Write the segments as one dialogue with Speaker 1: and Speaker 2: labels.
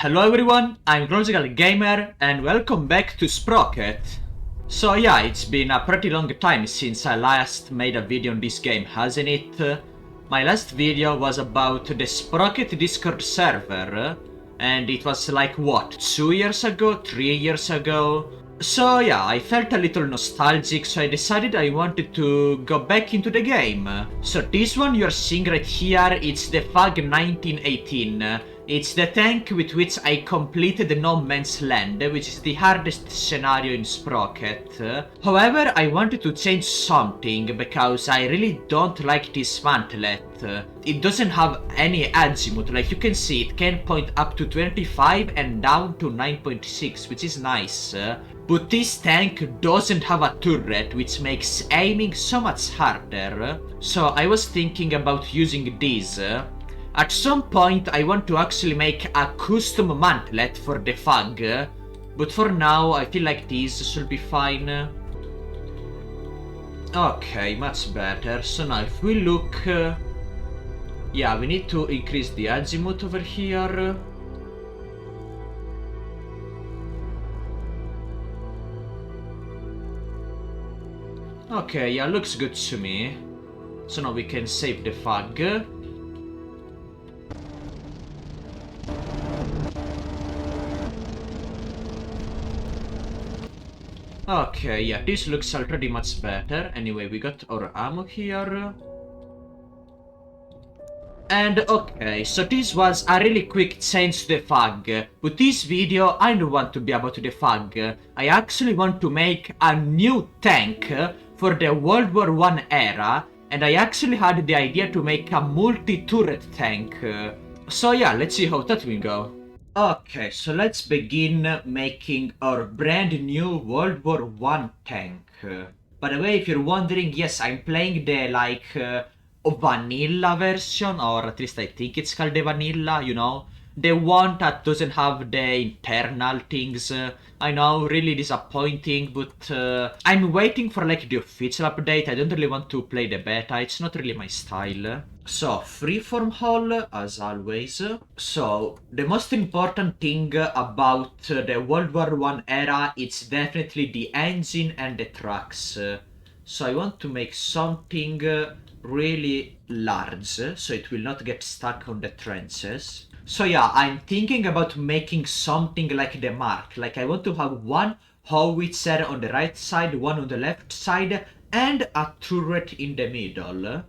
Speaker 1: Hello everyone, I'm Glossical Gamer and welcome back to Sprocket. So yeah, it's been a pretty long time since I last made a video on this game, hasn't it? My last video was about the Sprocket Discord server, and it was like what, 2 years ago, 3 years ago? So yeah, I felt a little nostalgic, so I decided I wanted to go back into the game. So this one you're seeing right here, it's the FAG 1918. It's the tank with which I completed No Man's Land, which is the hardest scenario in Sprocket. However, I wanted to change something, because I really don't like this mantlet. It doesn't have any azimuth, like you can see it can point up to 25 and down to 9.6, which is nice. But this tank doesn't have a turret, which makes aiming so much harder. So I was thinking about using this. At some point I want to actually make a custom mantlet for the FAG, but for now I feel like this should be fine. Okay, much better. So now if we look... yeah, we need to increase the azimuth over here. Okay, yeah, looks good to me. So now we can save the FAG. Okay, yeah, this looks already much better. Anyway, we got our ammo here. And okay, so this was a really quick change to the FAG. But this video, I don't want to be about the FAG. I actually want to make a new tank for the World War I era. And I actually had the idea to make a multi-turret tank. So yeah, let's see how that will go. Okay, so let's begin making our brand new World War I tank. By the way, if you're wondering, yes, I'm playing the vanilla version, or at least I think it's called the vanilla, you know? The one that doesn't have the internal things. I know, really disappointing, but I'm waiting for like the official update. I don't really want to play the beta, it's not really my style. So, freeform hull, as always. So, the most important thing about the World War I era, it's definitely the engine and the trucks. So I want to make something really large, so it will not get stuck on the trenches. So yeah, I'm thinking about making something like the Mark. Like I want to have one howitzer on the right side, one on the left side, and a turret in the middle.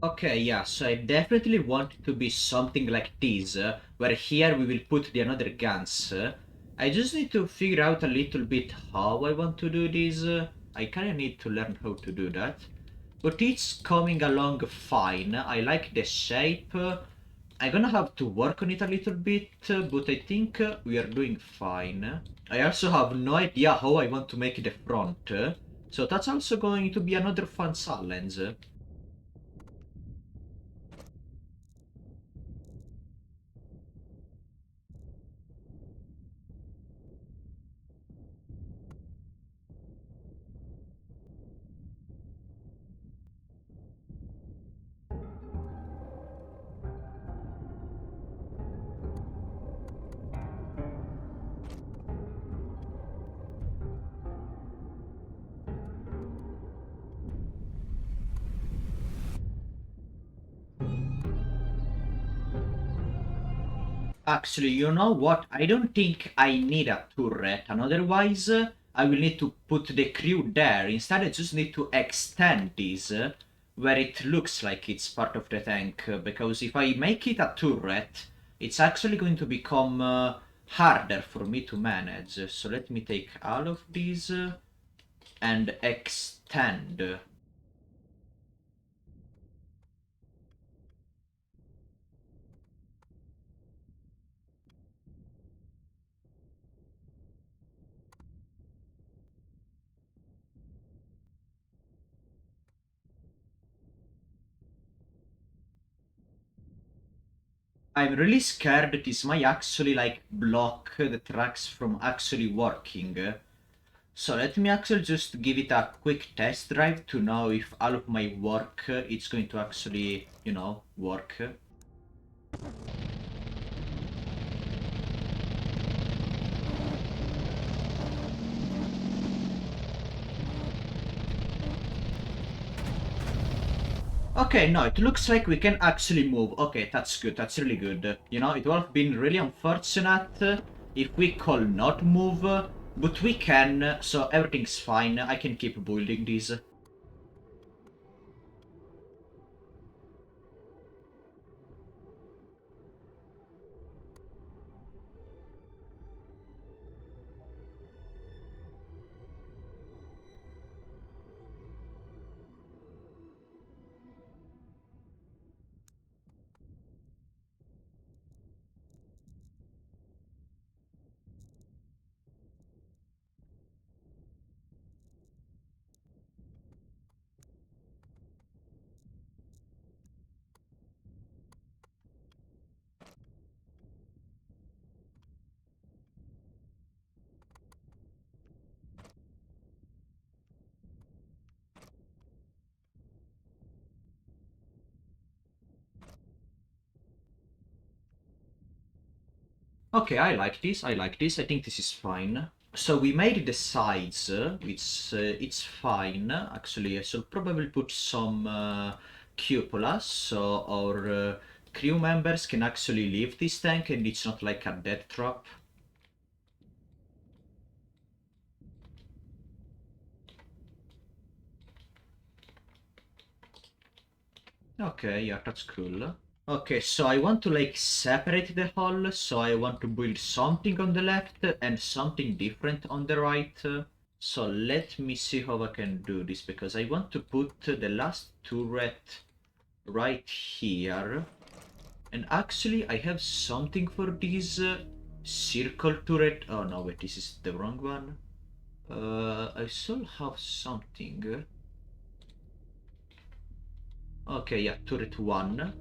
Speaker 1: Okay, yeah, so I definitely want it to be something like this, where here we will put the another guns. I just need to figure out a little bit how I want to do this. I kinda need to learn how to do that. But it's coming along fine. I like the shape. I'm gonna have to work on it a little bit, but I think we are doing fine. I also have no idea how I want to make the front, so that's also going to be another fun challenge. Actually, you know what? I don't think I need a turret, and otherwise I will need to put the crew there. Instead, I just need to extend this where it looks like it's part of the tank, because if I make it a turret, it's actually going to become harder for me to manage. So let me take all of these and extend. I'm really scared that this might actually like block the tracks from actually working. So let me actually just give it a quick test drive to know if all of my work is going to actually, you know, work. Okay, no, it looks like we can actually move. Okay, that's good, that's really good. You know, it would have been really unfortunate if we could not move, but we can, so everything's fine. I can keep building this. Okay, I like this, I like this. I think this is fine. So we made the sides, it's fine. Actually, I should probably put some cupolas so our crew members can actually leave this tank and it's not like a death trap. Okay, yeah, that's cool. Okay, so I want to like separate the hull, so I want to build something on the left and something different on the right. So let me see how I can do this, because I want to put the last turret right here. And actually I have something for this circle turret. Oh no, wait, this is the wrong one. I still have something. Okay, yeah, turret 1.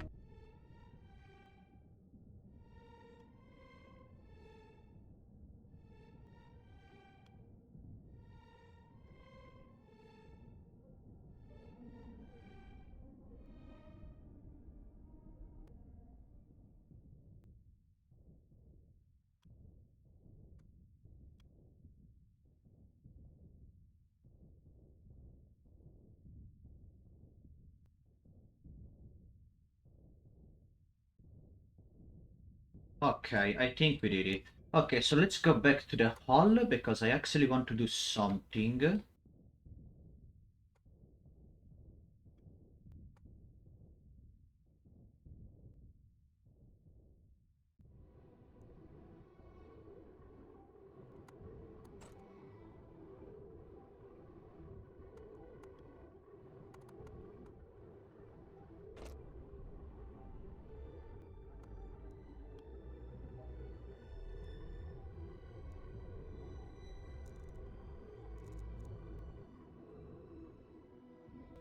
Speaker 1: Okay, I think we did it. Okay, so let's go back to the hall because I actually want to do something.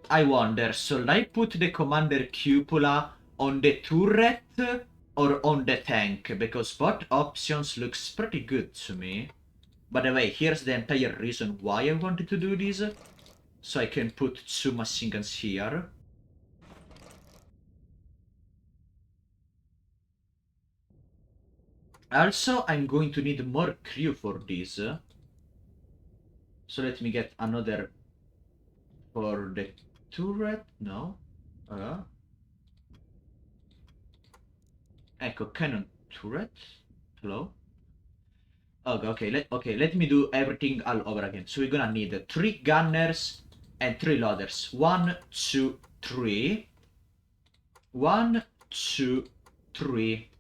Speaker 1: I wonder, should I put the commander cupola on the turret or on the tank? Because both options looks pretty good to me. By the way, here's the entire reason why I wanted to do this. So I can put 2 machine guns here. Also, I'm going to need more crew for this. So let me get another for the turret. No. Ecco, cannon turret. Hello? Okay, let me do everything all over again. So we're gonna need 3 gunners and 3 loaders. 1, 2, 3. 1, 2, 3.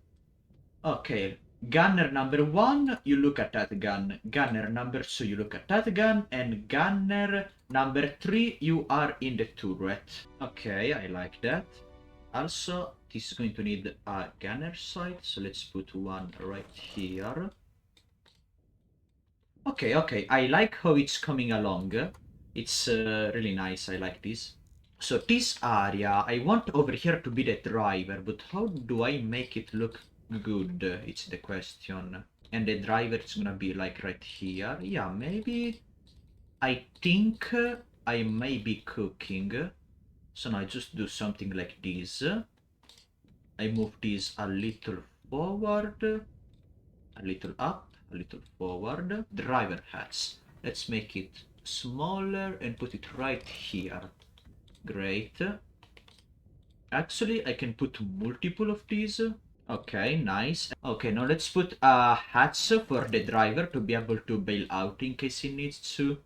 Speaker 1: Okay, gunner number 1, you look at that gun. Gunner number 2, you look at that gun. And gunner number 3, you are in the turret. Okay, I like that. Also, this is going to need a gunner sight, so let's put one right here. Okay, I like how it's coming along. It's really nice, I like this. So this area, I want over here to be the driver, but how do I make it look good? It's the question. And the driver is gonna be like right here. Yeah, maybe I think I may be cooking. So now I just do something like this. I move this a little forward, a little up, a little forward. Driver hats. Let's make it smaller and put it right here. Great. Actually, I can put multiple of these. Okay, nice. Okay, now let's put hats for the driver to be able to bail out in case he needs to.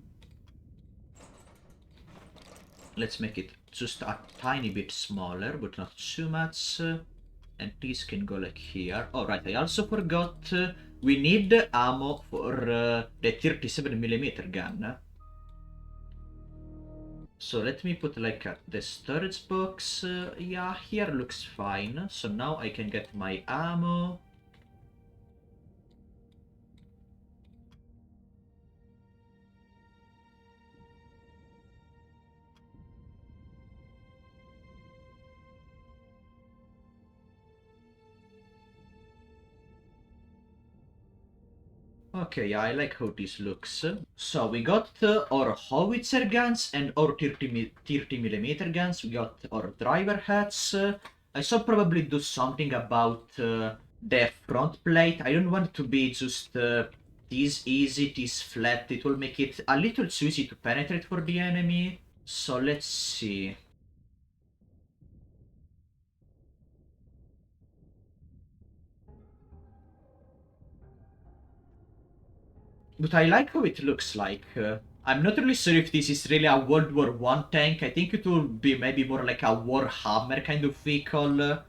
Speaker 1: Let's make it just a tiny bit smaller, but not too much. And these can go like here. Alright, I also forgot we need ammo for the 37mm gun. So let me put like the storage box. Yeah, here looks fine. So now I can get my ammo. Okay, yeah, I like how this looks. So we got our howitzer guns and our 30mm guns. We got our driver hats. I should probably do something about the front plate. I don't want it to be just this easy, this flat. It will make it a little too easy to penetrate for the enemy. So let's see. But I like how it looks like. I'm not really sure if this is really a World War One tank. I think it will be maybe more like a Warhammer kind of vehicle.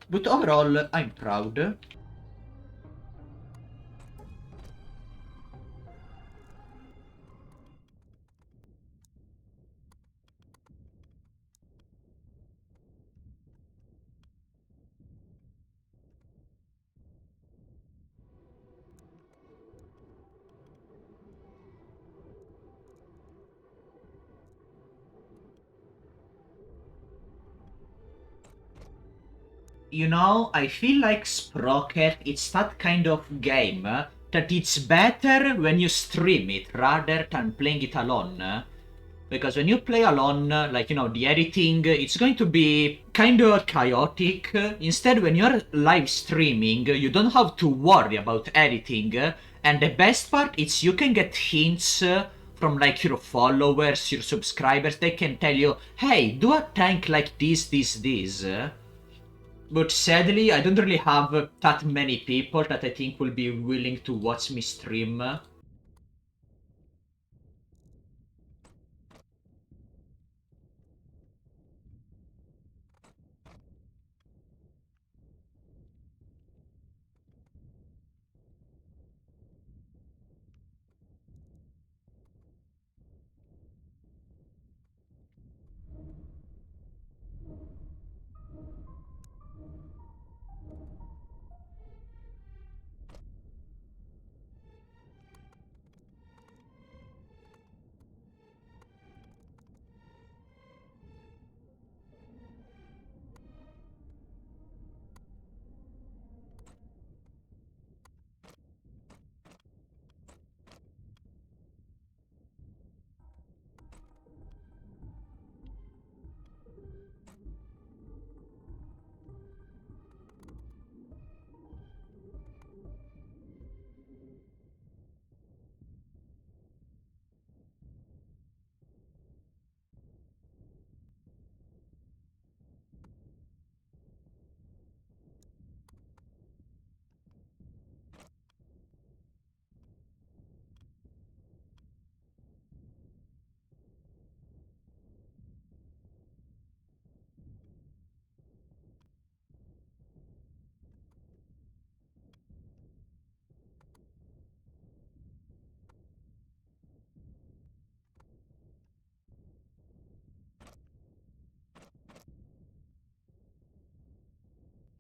Speaker 1: But overall, I'm proud. You know, I feel like Sprocket, it's that kind of game that it's better when you stream it rather than playing it alone. Because when you play alone, like, you know, the editing, it's going to be kind of chaotic. Instead, when you're live streaming, you don't have to worry about editing. And the best part is you can get hints from like your followers, your subscribers. They can tell you, hey, do a tank like this. But sadly, I don't really have that many people that I think will be willing to watch me stream.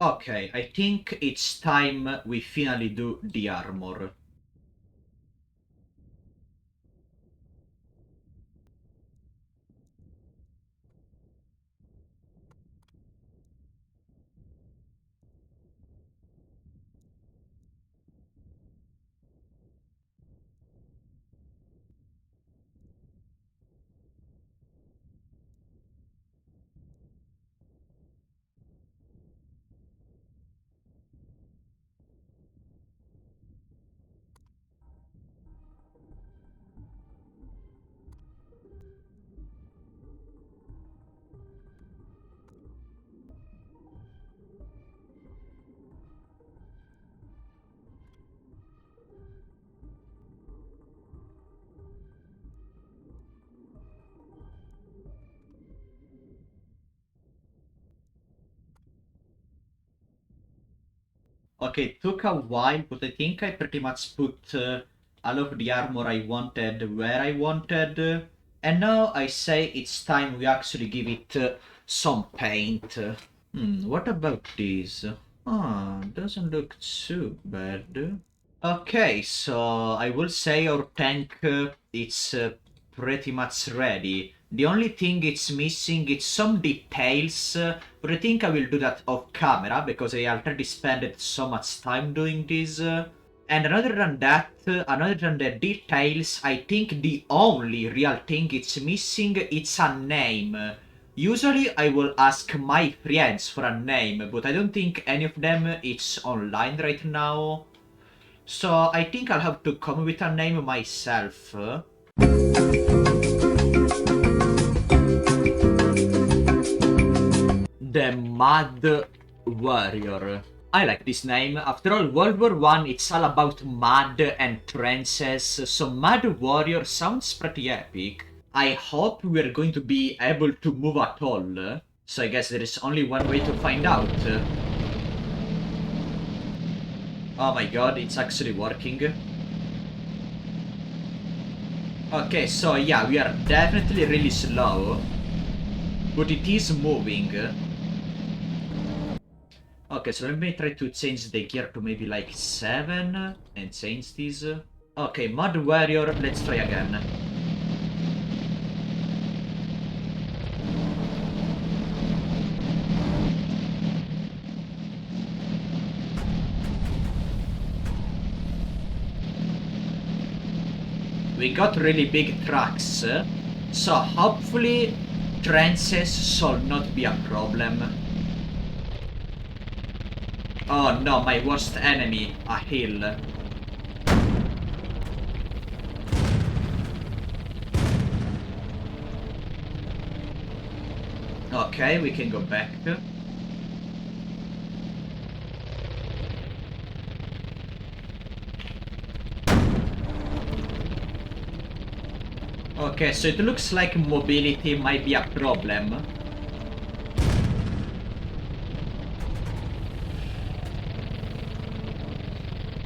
Speaker 1: Okay, I think it's time we finally do the armor. Okay, it took a while, but I think I pretty much put all of the armor I wanted where I wanted. And now I say it's time we actually give it some paint. What about this? Ah, doesn't look too bad. Okay, so I will say our tank it's pretty much ready. The only thing it's missing is some details, but I think I will do that off camera because I already spent so much time doing this. And other than that, other than the details, I think the only real thing it's missing it's a name. Usually I will ask my friends for a name, but I don't think any of them is online right now. So I think I'll have to come with a name myself. The Mad Warrior. I like this name. After all, World War One, it's all about mud and trenches, so Mad Warrior sounds pretty epic. I hope we're going to be able to move at all. So I guess there is only one way to find out. Oh my god, it's actually working. Okay, so yeah, we are definitely really slow. But it is moving. Okay, so let me try to change the gear to maybe like 7 and change this. Okay, Mud Warrior, let's try again. We got really big trucks, so hopefully trenches shall not be a problem. Oh no, my worst enemy, a hill. Okay, we can go back. Okay, so it looks like mobility might be a problem.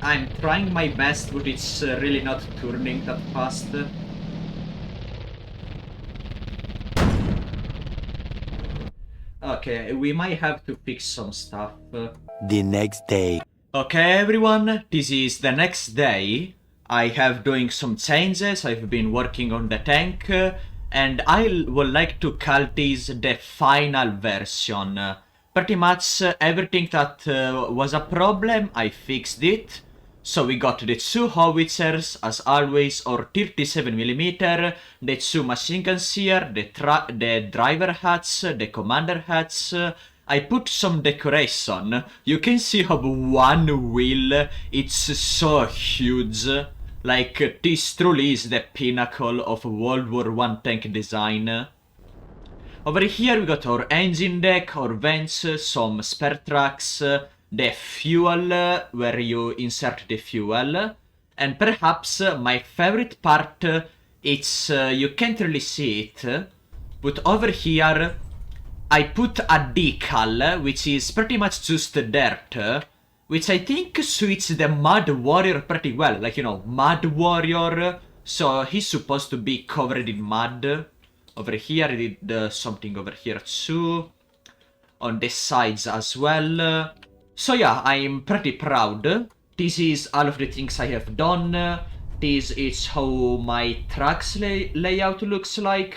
Speaker 1: I'm trying my best, but it's really not turning that fast. Okay, we might have to fix some stuff.
Speaker 2: The next day.
Speaker 1: Okay, everyone, this is the next day. I have doing some changes. I've been working on the tank, and I would like to call this the final version. Pretty much everything that was a problem, I fixed it. So we got the 2 howitzers, as always, or 37mm, the 2 machine guns here, the driver hats, the commander hats. I put some decoration. You can see how one wheel, it's so huge. Like, this truly is the pinnacle of World War I tank design. Over here we got our engine deck, our vents, some spare tracks, the fuel, where you insert the fuel, and perhaps my favorite part, it's, you can't really see it, but over here I put a decal, which is pretty much just dirt, which I think suits the Mud Warrior pretty well, like, you know, Mud Warrior, so he's supposed to be covered in mud. Over here I did something over here too, on the sides as well. So yeah, I'm pretty proud. This is all of the things I have done. This is how my tracks layout looks like.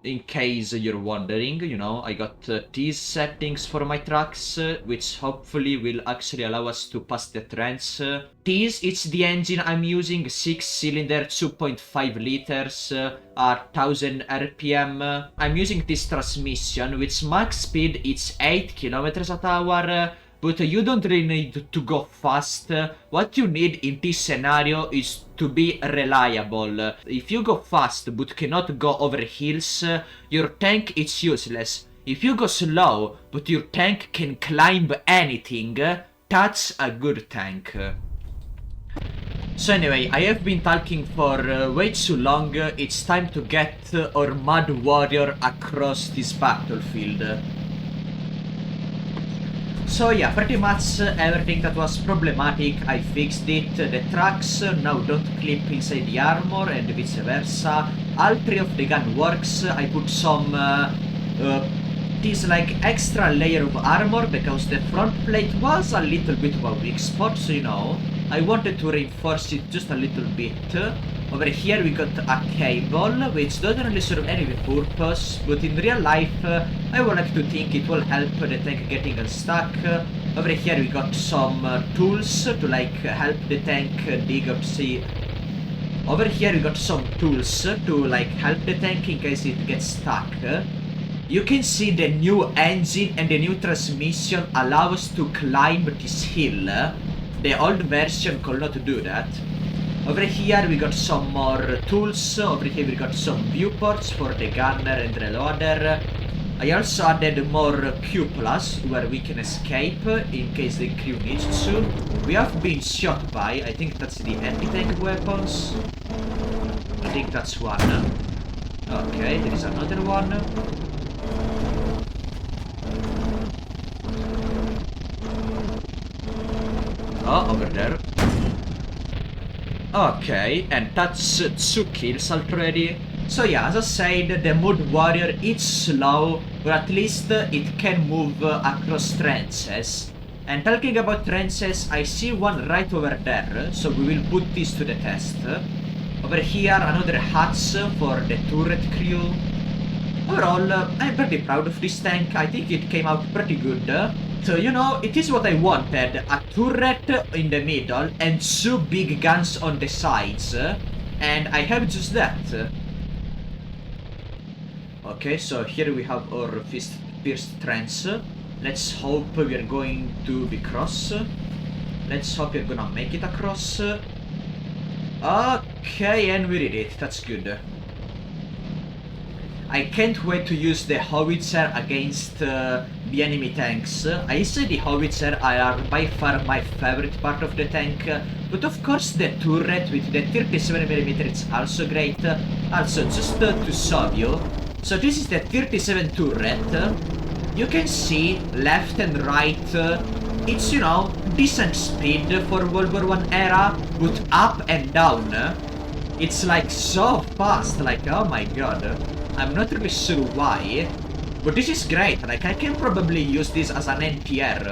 Speaker 1: In case you're wondering, you know, I got these settings for my tracks, which hopefully will actually allow us to pass the trends. This is the engine I'm using, 6-cylinder, 2.5 liters, at 1000 RPM. I'm using this transmission, which max speed is 8 kilometers per hour. But you don't really need to go fast. What you need in this scenario is to be reliable. If you go fast but cannot go over hills, your tank is useless. If you go slow but your tank can climb anything, that's a good tank. So anyway, I have been talking for way too long. It's time to get our Mad Warrior across this battlefield. So yeah, pretty much everything that was problematic, I fixed it. The tracks now don't clip inside the armor and vice versa. All three of the gun works. I put some this like extra layer of armor because the front plate was a little bit of a weak spot, so you know, I wanted to reinforce it just a little bit. Over here we got a cable, which doesn't really serve any purpose, but in real life, I would like to think it will help the tank getting unstuck. Over here we got some tools to like help the tank dig up sea. Over here we got some tools to like help the tank in case it gets stuck. You can see the new engine and the new transmission allow us to climb this hill. The old version could not do that. Over here we got some more tools. Over here we got some viewports for the gunner and reloader. I also added more cupolas where we can escape in case the crew needs to. We have been shot by, I think that's the anti-tank weapons. I think that's one. Okay, there is another one. Oh, over there. Okay, and that's 2 kills already. So yeah, as I said, the Mud Warrior is slow, but at least it can move across trenches. And talking about trenches, I see one right over there, so we will put this to the test. Over here, another hatch for the turret crew. Overall, I'm pretty proud of this tank. I think it came out pretty good. So, you know, it is what I wanted. A turret in the middle and 2 big guns on the sides. And I have just that. Okay, so here we have our pierced trench. Let's hope we are going to be cross. Let's hope we're gonna make it across. Okay, and we did it. That's good. I can't wait to use the howitzer against the enemy tanks. I say the howitzer are by far my favorite part of the tank, but of course the turret with the 37mm is also great. Also, just to show you, so this is the 37 turret. You can see left and right, it's, you know, decent speed for World War I era, but up and down, it's like so fast, like oh my god. I'm not really sure why, but this is great. Like, I can probably use this as an NTR.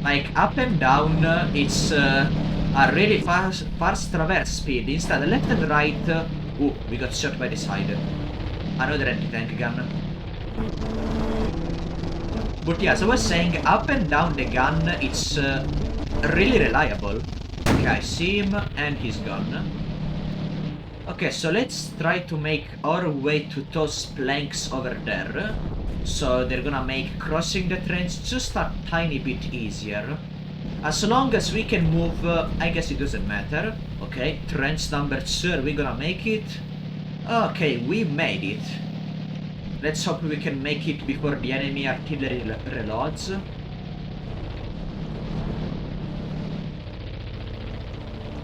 Speaker 1: Like, up and down, it's a really fast traverse speed. Instead, left and right... Ooh, we got shot by the side. Another anti-tank gun. But yeah, as I was saying, up and down the gun, it's really reliable. Okay, I see him, and he's gone. Okay, so let's try to make our way to those planks over there. So they're gonna make crossing the trench just a tiny bit easier. As long as we can move, I guess it doesn't matter. Okay, trench number 2, are we gonna make it? Okay, we made it. Let's hope we can make it before the enemy artillery reloads.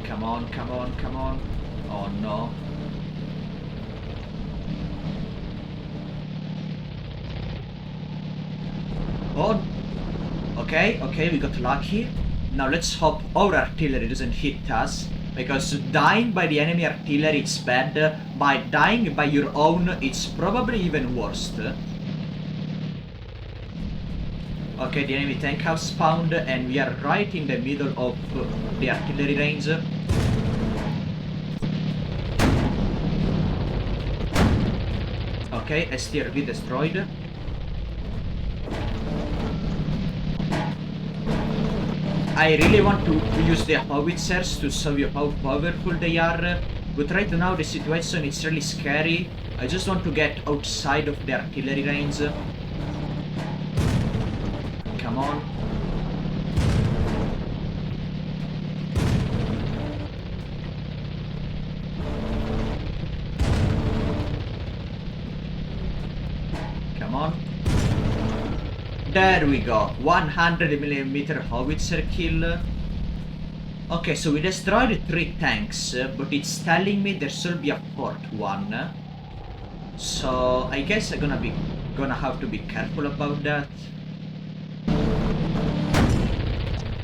Speaker 1: Come on, come on, come on. Oh no. Oh. Okay, okay, we got lucky. Now let's hope our artillery doesn't hit us. Because dying by the enemy artillery it's bad. By dying by your own, it's probably even worse. Okay, the enemy tank have spawned and we are right in the middle of the artillery range. Okay, STRV destroyed. I really want to use the howitzers to show you how powerful they are, but right now the situation is really scary. I just want to get outside of the artillery range. Come on. Come on. There we go. 100mm howitzer kill. Okay, so we destroyed 3 tanks, but it's telling me there should be a 4th one. So I guess I'm gonna have to be careful about that.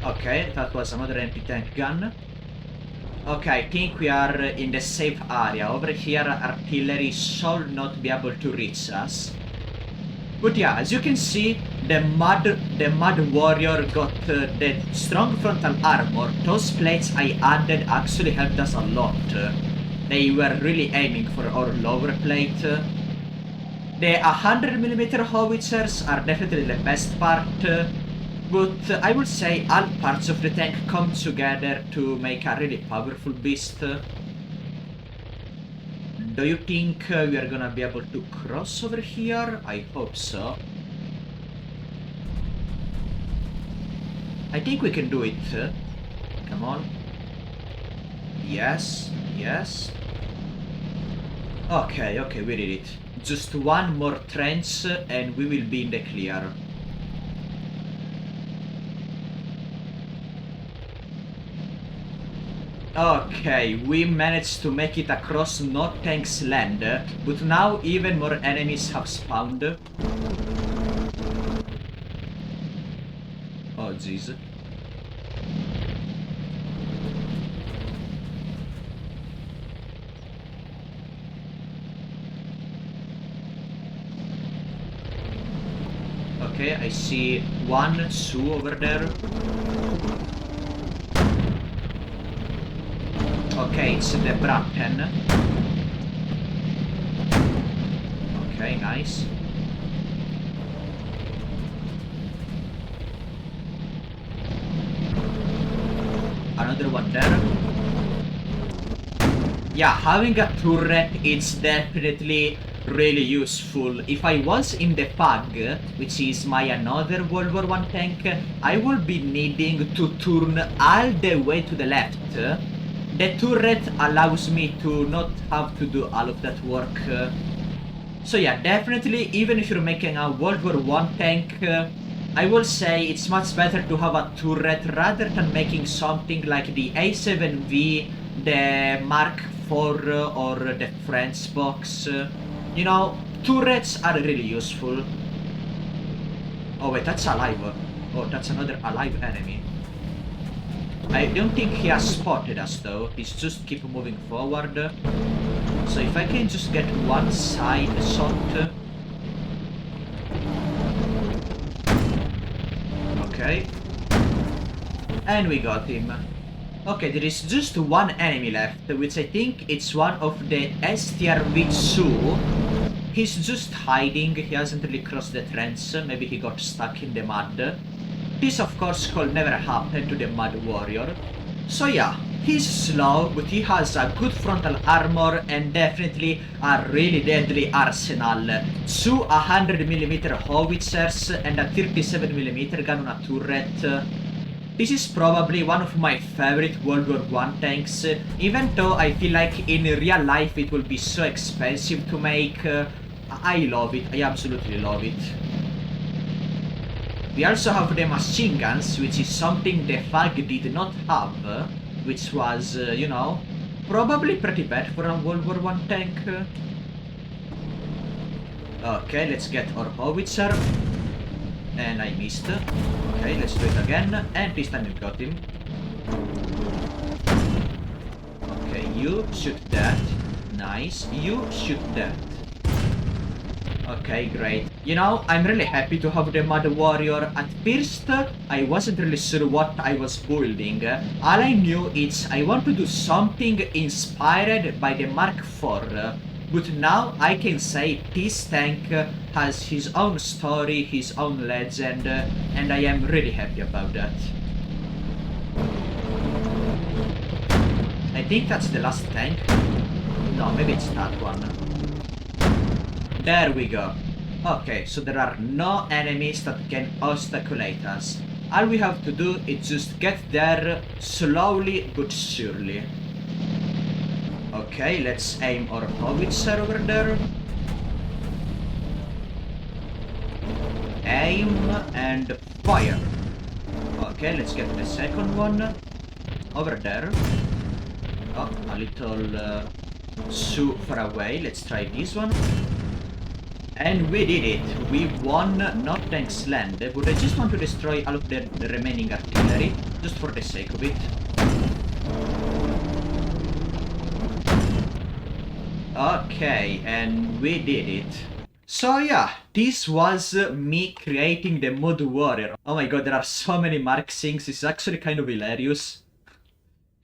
Speaker 1: Okay, that was another empty tank gun. Okay, I think we are in the safe area. Over here, artillery should not be able to reach us. But yeah, as you can see, the mud warrior got the strong frontal armor. Those plates I added actually helped us a lot. They were really aiming for our lower plate. The 100mm howitzers are definitely the best part, but I would say all parts of the tank come together to make a really powerful beast. Do you think we are gonna be able to cross over here? I hope so. I think we can do it. Come on. Yes, yes. Okay, okay, we did it. Just one more trench and we will be in the clear. Okay, we managed to make it across no tank's land, but now even more enemies have spawned. Oh jeez. Okay, I see 1 Sioux over there. Okay, it's the Bracken. Okay, nice. Another one there. Yeah, having a turret is definitely really useful. If I was in the FAG, which is my another World War I tank, I will be needing to turn all the way to the left. The turret allows me to not have to do all of that work. So yeah, definitely, even if you're making a World War I tank, I will say it's much better to have a turret rather than making something like the A7V, the Mark IV, or the French box. You know, turrets are really useful. Oh wait, that's alive. Oh, that's another alive enemy. I don't think he has spotted us though, he's just keep moving forward. So if I can just get one side shot. Okay. And we got him. Okay, there is just one enemy left, which I think it's one of the STRV Sioux. He's just hiding, he hasn't really crossed the trench, maybe he got stuck in the mud. This of course could never happen to the Mud Warrior. So yeah, he's slow, but he has a good frontal armor and definitely a really deadly arsenal. 2 100mm howitzers and a 37mm gun on a turret. This is probably one of my favorite World War I tanks, even though I feel like in real life it will be so expensive to make. I love it, I absolutely love it. We also have the machine guns, which is something the FAG did not have, which was, you know, probably pretty bad for a World War I tank. Okay, let's get our howitzer. And I missed. Okay, let's do it again, and this time we got him. Okay, you shoot that. Nice, you shoot that. Okay, great. You know, I'm really happy to have the Mud Warrior. At first, I wasn't really sure what I was building. All I knew is I want to do something inspired by the Mark IV. But now I can say this tank has his own story, his own legend, and I am really happy about that. I think that's the last tank. No, maybe it's that one. There we go. Okay, so there are no enemies that can obstaculate us. All we have to do is just get there slowly but surely. Okay, let's aim our howitzer over there. Aim and fire. Okay, let's get the second one over there. Oh, a little too far away. Let's try this one. And we did it. We won not thanks land, but I just want to destroy all of the remaining artillery, just for the sake of it. Okay, and we did it. So yeah, this was me creating the Mud Warrior. Oh my god, there are so many Mark things, it's actually kind of hilarious.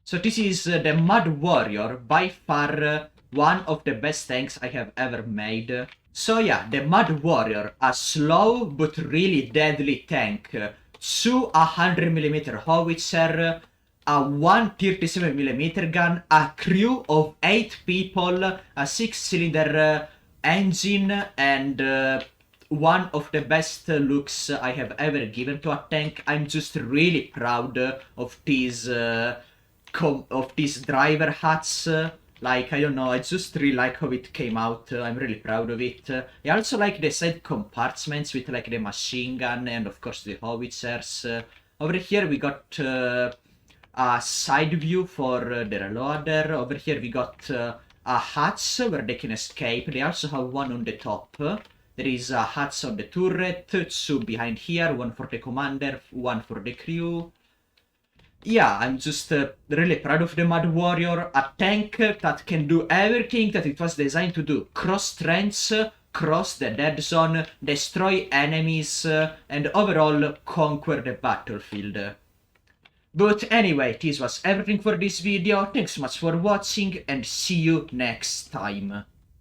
Speaker 1: So this is the Mud Warrior, by far one of the best tanks I have ever made. So yeah, the Mud Warrior, a slow but really deadly tank, 200mm howitzer, a 137mm gun, a crew of 8 people, a 6-cylinder engine, and one of the best looks I have ever given to a tank. I'm just really proud of these driver hats. Like, I don't know, I just really like how it came out. I'm really proud of it. I also like the side compartments with like the machine gun and of course the howitzers. Over here we got a side view for the reloader. Over here we got a hatch where they can escape. They also have one on the top. There is a hatch on the turret, 2 behind here, 1 for the commander, 1 for the crew. Yeah, I'm just really proud of the Mud Warrior, a tank that can do everything that it was designed to do. Cross trends, cross the dead zone, destroy enemies, and overall conquer the battlefield. But anyway, this was everything for this video. Thanks so much for watching and see you next time.